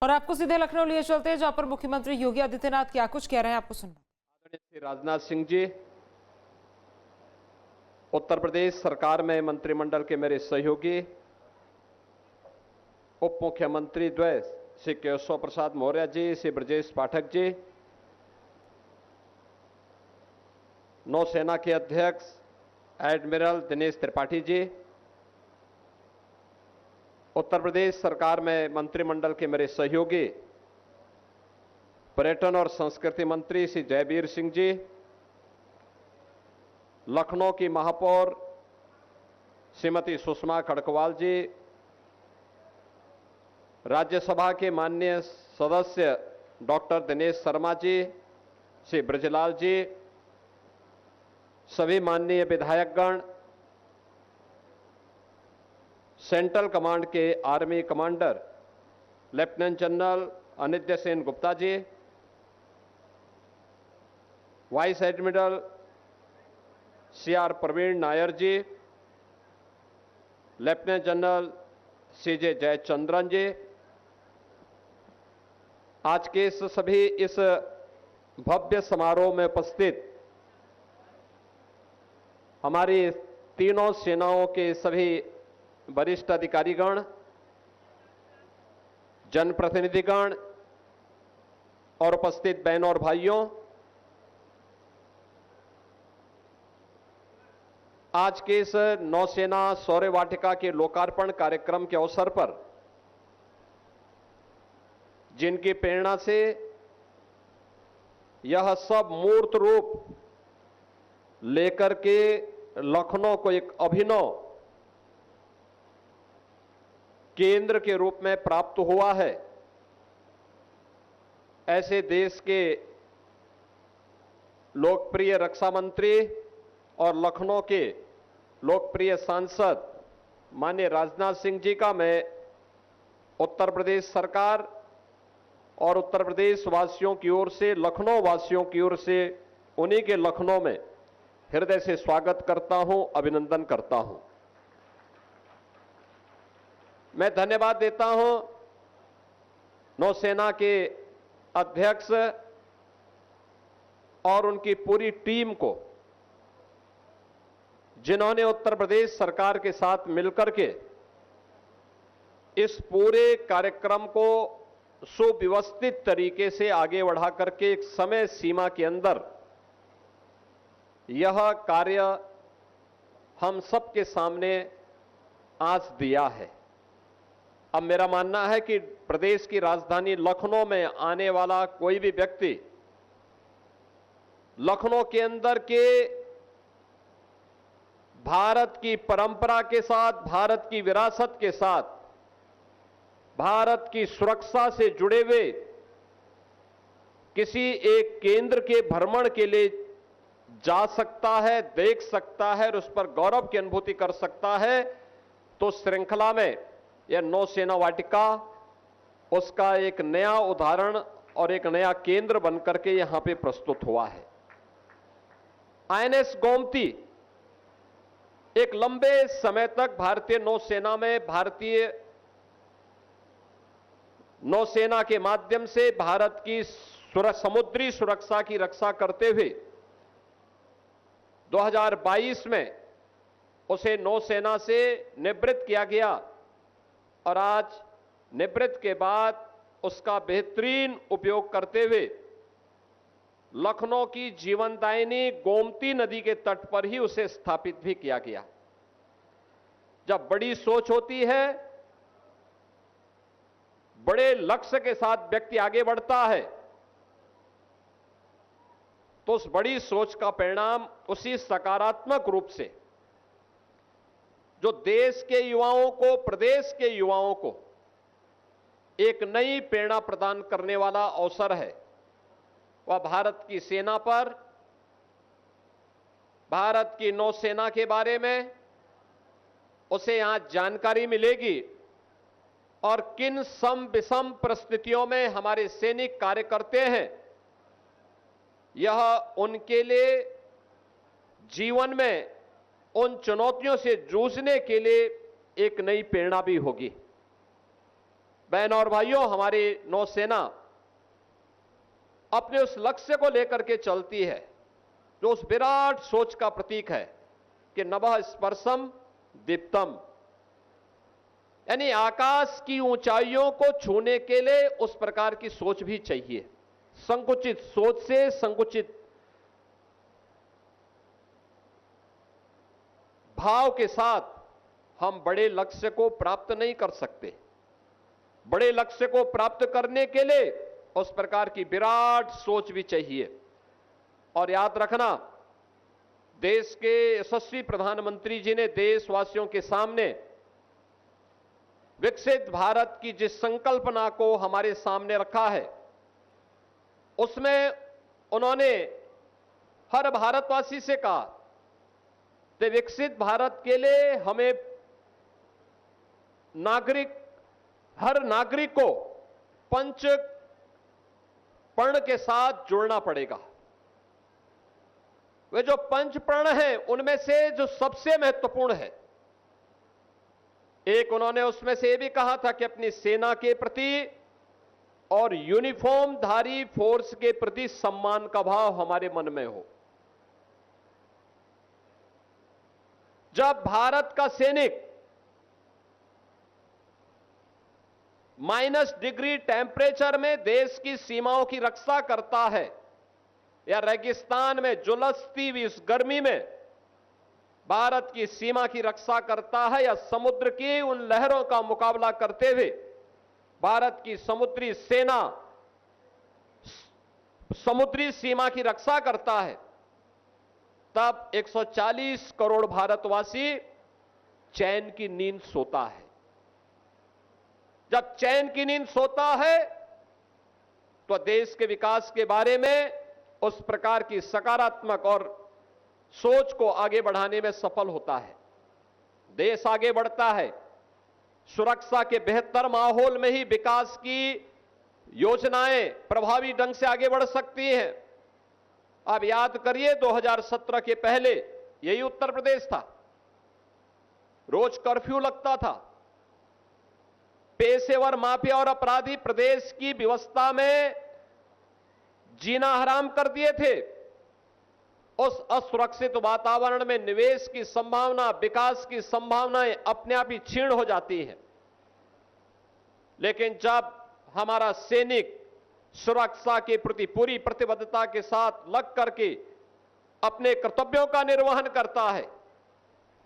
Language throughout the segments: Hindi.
और आपको सीधे लखनऊ लिए चलते हैं, जहां पर मुख्यमंत्री योगी आदित्यनाथ क्या कुछ कह रहे हैं, आपको सुनना। आदरणीय श्री राजनाथ सिंह जी, उत्तर प्रदेश सरकार में मंत्रिमंडल के मेरे सहयोगी उप मुख्यमंत्री द्वय श्री केशव प्रसाद मौर्य जी, श्री ब्रजेश पाठक जी, नौसेना के अध्यक्ष एडमिरल दिनेश त्रिपाठी जी, उत्तर प्रदेश सरकार में मंत्रिमंडल के मेरे सहयोगी पर्यटन और संस्कृति मंत्री श्री जयवीर सिंह जी, लखनऊ की महापौर श्रीमती सुषमा खड़कवाल जी, राज्यसभा के माननीय सदस्य डॉक्टर दिनेश शर्मा जी, श्री ब्रजलाल जी, सभी माननीय विधायकगण, सेंट्रल कमांड के army commander lieutenant general Anindya Sen Gupta ji, vice admiral CR Praveen Nair ji, lieutenant general CJ Jayachandran ji, आज के इस भव्य समारोह में उपस्थित हमारी तीनों सेनाओं के सभी वरिष्ठ अधिकारीगण, जनप्रतिनिधिगण और उपस्थित बहनों और भाइयों, आज के इस नौसेना शौर्य वाटिका के लोकार्पण कार्यक्रम के अवसर पर जिनकी प्रेरणा से यह सब मूर्त रूप लेकर के लखनऊ को एक अभिनव केंद्र के रूप में प्राप्त हुआ है, ऐसे देश के लोकप्रिय रक्षा मंत्री और लखनऊ के लोकप्रिय सांसद माननीय राजनाथ सिंह जी का मैं उत्तर प्रदेश सरकार और उत्तर प्रदेश वासियों की ओर से, लखनऊ वासियों की ओर से, उन्हीं के लखनऊ में हृदय से स्वागत करता हूं, अभिनंदन करता हूं। मैं धन्यवाद देता हूं नौसेना के अध्यक्ष और उनकी पूरी टीम को, जिन्होंने उत्तर प्रदेश सरकार के साथ मिलकर के इस पूरे कार्यक्रम को सुव्यवस्थित तरीके से आगे बढ़ा करके एक समय सीमा के अंदर यह कार्य हम सबके सामने आज दिया है। अब मेरा मानना है कि प्रदेश की राजधानी लखनऊ में आने वाला कोई भी व्यक्ति लखनऊ के अंदर के भारत की परंपरा के साथ, भारत की विरासत के साथ, भारत की सुरक्षा से जुड़े हुए किसी एक केंद्र के भ्रमण के लिए जा सकता है, देख सकता है और उस पर गौरव की अनुभूति कर सकता है। तो श्रृंखला में यह नौसेना वाटिका उसका एक नया उदाहरण और एक नया केंद्र बनकर के यहां पे प्रस्तुत हुआ है। आईएनएस गोमती एक लंबे समय तक भारतीय नौसेना में, भारतीय नौसेना के माध्यम से भारत की समुद्री सुरक्षा की रक्षा करते हुए 2022 में उसे नौसेना से निवृत्त किया गया और आज निवृत्त के बाद उसका बेहतरीन उपयोग करते हुए लखनऊ की जीवनदायिनी गोमती नदी के तट पर ही उसे स्थापित भी किया गया। जब बड़ी सोच होती है, बड़े लक्ष्य के साथ व्यक्ति आगे बढ़ता है, तो उस बड़ी सोच का परिणाम उसी सकारात्मक रूप से जो देश के युवाओं को, प्रदेश के युवाओं को एक नई प्रेरणा प्रदान करने वाला अवसर है, वह भारत की सेना पर, भारत की नौसेना के बारे में उसे यहां जानकारी मिलेगी और किन सम विषम परिस्थितियों में हमारे सैनिक कार्य करते हैं, यह उनके लिए जीवन में उन चुनौतियों से जूझने के लिए एक नई प्रेरणा भी होगी। बहनों और भाइयों, हमारी नौसेना अपने उस लक्ष्य को लेकर के चलती है जो उस विराट सोच का प्रतीक है कि नभः स्पर्शम दीप्तम, यानी आकाश की ऊंचाइयों को छूने के लिए उस प्रकार की सोच भी चाहिए। संकुचित सोच से, संकुचित भाव के साथ हम बड़े लक्ष्य को प्राप्त नहीं कर सकते। बड़े लक्ष्य को प्राप्त करने के लिए उस प्रकार की विराट सोच भी चाहिए। और याद रखना, देश के यशस्वी प्रधानमंत्री जी ने देशवासियों के सामने विकसित भारत की जिस संकल्पना को हमारे सामने रखा है, उसमें उन्होंने हर भारतवासी से कहा कि विकसित भारत के लिए हमें हर नागरिक को पंच प्रण के साथ जुड़ना पड़ेगा। वे जो पंच प्रण हैं, उनमें से जो सबसे महत्वपूर्ण है, एक उन्होंने उसमें से यह भी कहा था कि अपनी सेना के प्रति और यूनिफॉर्म धारी फोर्स के प्रति सम्मान का भाव हमारे मन में हो। जब भारत का सैनिक -डिग्री टेम्परेचर में देश की सीमाओं की रक्षा करता है, या रेगिस्तान में झुलसती हुई इस गर्मी में भारत की सीमा की रक्षा करता है, या समुद्र की उन लहरों का मुकाबला करते हुए भारत की समुद्री सेना समुद्री सीमा की रक्षा करता है, तब 140 करोड़ भारतवासी चैन की नींद सोता है। जब चैन की नींद सोता है तो देश के विकास के बारे में उस प्रकार की सकारात्मक और सोच को आगे बढ़ाने में सफल होता है। देश आगे बढ़ता है। सुरक्षा के बेहतर माहौल में ही विकास की योजनाएं प्रभावी ढंग से आगे बढ़ सकती हैं। आप याद करिए, 2017 के पहले यही उत्तर प्रदेश था, रोज कर्फ्यू लगता था, पेशेवर माफिया और अपराधी प्रदेश की व्यवस्था में जीना हराम कर दिए थे। उस असुरक्षित वातावरण में निवेश की संभावना, विकास की संभावनाएं अपने आप ही क्षीण हो जाती हैं। लेकिन जब हमारा सैनिक सुरक्षा के प्रति पूरी प्रतिबद्धता के साथ लग करके अपने कर्तव्यों का निर्वहन करता है,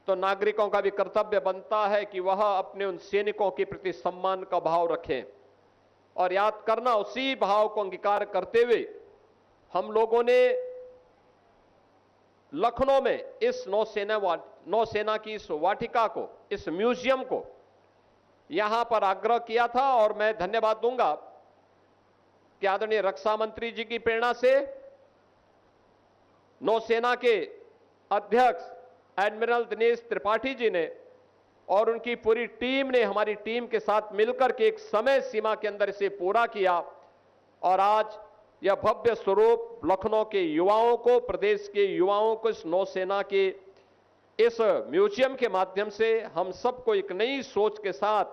तो नागरिकों का भी कर्तव्य बनता है कि वह अपने उन सैनिकों के प्रति सम्मान का भाव रखें। और याद करना, उसी भाव को अंगीकार करते हुए हम लोगों ने लखनऊ में इस नौसेना की इस वाटिका को, इस म्यूजियम को यहां पर आग्रह किया था। और मैं धन्यवाद दूंगा कि आदरणीय रक्षा मंत्री जी की प्रेरणा से नौसेना के अध्यक्ष एडमिरल दिनेश त्रिपाठी जी ने और उनकी पूरी टीम ने हमारी टीम के साथ मिलकर के एक समय सीमा के अंदर इसे पूरा किया। और आज यह भव्य स्वरूप लखनऊ के युवाओं को, प्रदेश के युवाओं को इस नौसेना के इस म्यूजियम के माध्यम से हम सबको एक नई सोच के साथ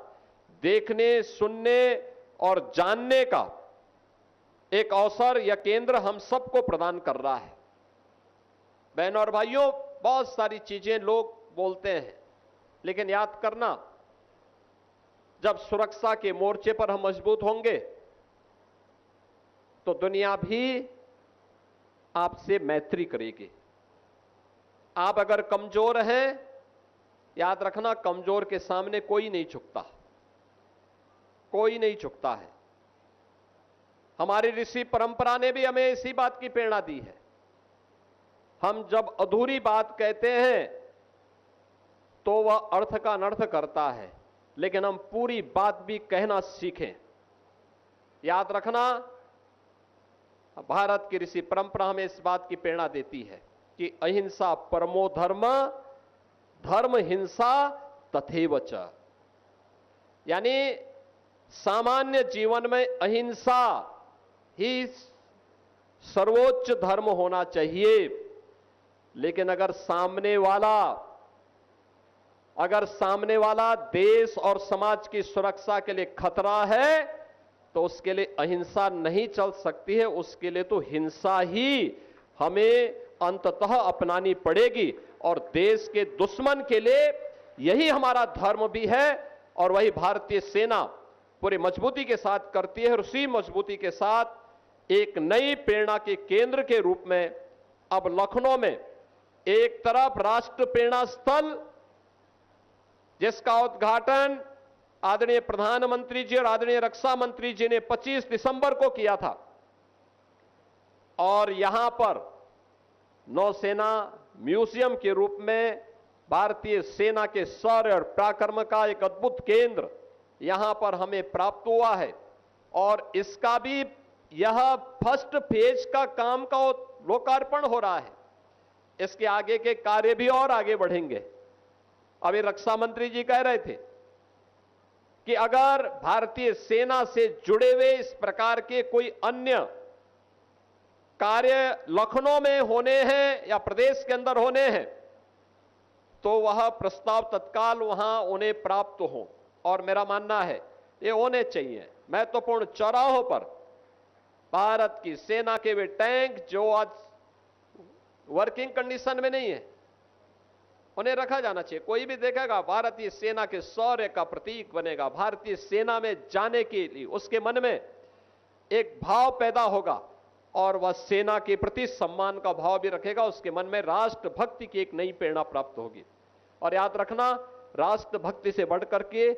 देखने, सुनने और जानने का एक अवसर या केंद्र हम सबको प्रदान कर रहा है। बहनों और भाइयों, बहुत सारी चीजें लोग बोलते हैं, लेकिन याद करना, जब सुरक्षा के मोर्चे पर हम मजबूत होंगे तो दुनिया भी आपसे मैत्री करेगी। आप अगर कमजोर हैं, याद रखना, कमजोर के सामने कोई नहीं झुकता, कोई नहीं झुकता है। हमारी ऋषि परंपरा ने भी हमें इसी बात की प्रेरणा दी है। हम जब अधूरी बात कहते हैं तो वह अर्थ का अनर्थ करता है, लेकिन हम पूरी बात भी कहना सीखें। याद रखना, भारत की ऋषि परंपरा हमें इस बात की प्रेरणा देती है कि अहिंसा परमो धर्म, धर्म हिंसा तथैव च, यानी सामान्य जीवन में अहिंसा ही सर्वोच्च धर्म होना चाहिए। लेकिन अगर सामने वाला अगर सामने वाला देश और समाज की सुरक्षा के लिए खतरा है तो उसके लिए अहिंसा नहीं चल सकती है, उसके लिए तो हिंसा ही हमें अंततः अपनानी पड़ेगी। और देश के दुश्मन के लिए यही हमारा धर्म भी है और वही भारतीय सेना पूरी मजबूती के साथ करती है। और उसी मजबूती के साथ एक नई प्रेरणा के केंद्र के रूप में अब लखनऊ में एक तरफ राष्ट्र प्रेरणा स्थल, जिसका उद्घाटन आदरणीय प्रधानमंत्री जी और आदरणीय रक्षा मंत्री जी ने 25 दिसंबर को किया था, और यहां पर नौसेना म्यूजियम के रूप में भारतीय सेना के शौर्य और पराक्रम का एक अद्भुत केंद्र यहां पर हमें प्राप्त हुआ है। और इसका भी यह फर्स्ट फेज का काम का लोकार्पण हो रहा है। इसके आगे के कार्य भी और आगे बढ़ेंगे। अभी रक्षा मंत्री जी कह रहे थे कि अगर भारतीय सेना से जुड़े हुए इस प्रकार के कोई अन्य कार्य लखनऊ में होने हैं या प्रदेश के अंदर होने हैं तो वह प्रस्ताव तत्काल वहां उन्हें प्राप्त हो। और मेरा मानना है ये होने चाहिए। महत्वपूर्ण चौराहों पर भारत की सेना के वे टैंक जो आज वर्किंग कंडीशन में नहीं है, उन्हें रखा जाना चाहिए। कोई भी देखेगा भारतीय सेना के शौर्य का प्रतीक बनेगा। भारतीय सेना में जाने के लिए उसके मन में एक भाव पैदा होगा और वह सेना के प्रति सम्मान का भाव भी रखेगा। उसके मन में राष्ट्रभक्ति की एक नई प्रेरणा प्राप्त होगी। और याद रखना, राष्ट्रभक्ति से बढ़कर के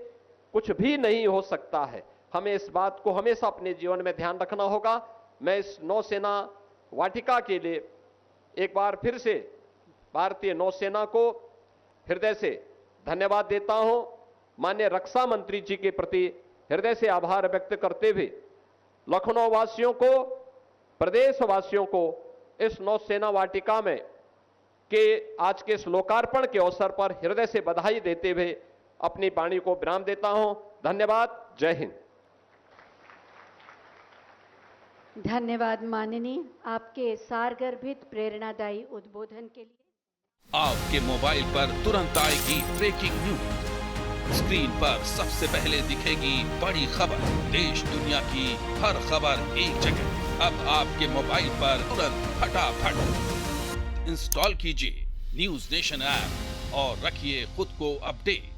कुछ भी नहीं हो सकता है। हमें इस बात को हमेशा अपने जीवन में ध्यान रखना होगा। मैं इस नौसेना वाटिका के लिए एक बार फिर से भारतीय नौसेना को हृदय से धन्यवाद देता हूं। माननीय रक्षा मंत्री जी के प्रति हृदय से आभार व्यक्त करते हुए लखनऊ वासियों को, प्रदेश वासियों को इस नौसेना वाटिका में के आज के इस लोकार्पण के अवसर पर हृदय से बधाई देते हुए अपनी वाणी को विराम देता हूं। धन्यवाद। जय हिंद। धन्यवाद माननीय, आपके सारगर्भित प्रेरणादायी उद्बोधन के लिए। आपके मोबाइल पर तुरंत आएगी ब्रेकिंग न्यूज। स्क्रीन पर सबसे पहले दिखेगी बड़ी खबर। देश दुनिया की हर खबर एक जगह। अब आपके मोबाइल पर तुरंत फटाफट इंस्टॉल कीजिए न्यूज नेशन ऐप और रखिए खुद को अपडेट।